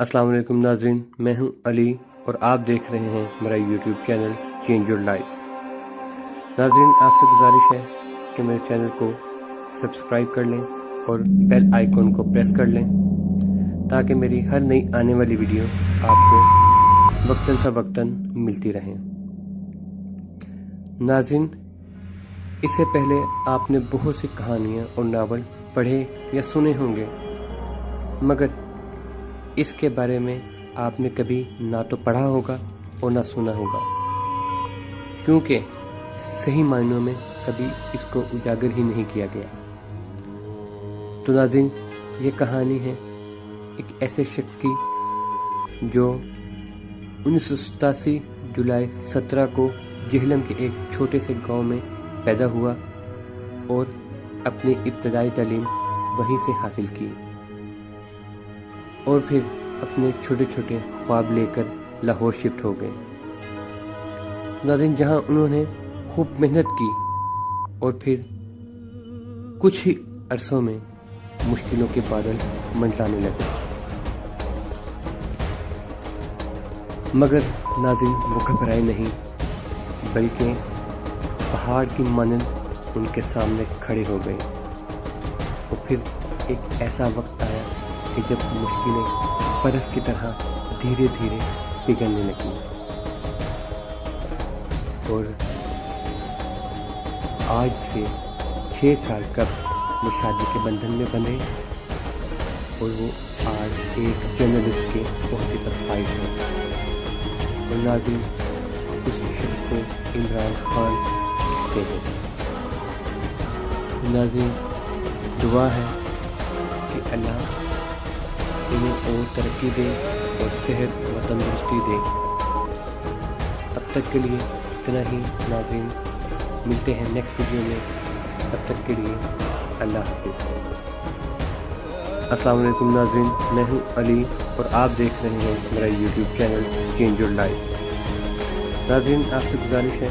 अस्सलाम वालेकुम नाज़रीन, मैं हूं अली और आप देख रहे हैं मेरा YouTube channel change your life. नाज़रीन, आपसे गुजारिश है कि मेरे चैनल को सब्सक्राइब कर लें और बेल आइकन को प्रेस कर लें ताकि मेरी हर नई आने वाली वीडियो आपको वक्तन फ़वक्तन मिलती रहें। नाज़रीन, इससे पहले आपने बहुत सी कहानियाँ और नावल पढ़े या सुने होंगे, मगर इसके बारे में आपने कभी ना तो पढ़ा होगा और ना सुना होगा, क्योंकि सही मायनों में कभी इसको उजागर ही नहीं किया गया। तो नाज़रीन, ये कहानी है एक ऐसे शख्स की जो 1987 जुलाई 17 को जेहलम के एक छोटे से गांव में पैदा हुआ और अपनी इब्तदाई तालीम वहीं से हासिल की और फिर अपने छोटे छोटे ख्वाब लेकर लाहौर शिफ्ट हो गए। नाज़रीन, जहां उन्होंने खूब मेहनत की और फिर कुछ ही अरसों में मुश्किलों के बादल मंडराने लगे, मगर नाज़रीन वो घबराए नहीं, बल्कि पहाड़ की मानंद उनके सामने खड़े हो गए। और फिर एक ऐसा वक्त आया कि जब मुश्किलें बर्फ़ की तरह धीरे धीरे पिघलने लगी और आज से 6 साल कब वो शादी के बंधन में बंधे और वो आज एक जर्नलिस्ट के ओहदे पर फाइज है। और नाज़रीन, उस शख्स को इमरान खान कहते हैं। नाज़रीन, दुआ है कि अल्लाह इन्हें और तरक्की दे और सेहत व तंदुरुस्ती दे। अब तक के लिए इतना ही नाज़रीन, मिलते हैं नेक्स्ट वीडियो में। तब तक के लिए अल्लाह हाफिज़। अस्सलाम वालेकुम नाज़रीन, मैं हूं अली और आप देख रहे हैं मेरा YouTube channel change your life. नाज़रीन, आपसे गुजारिश है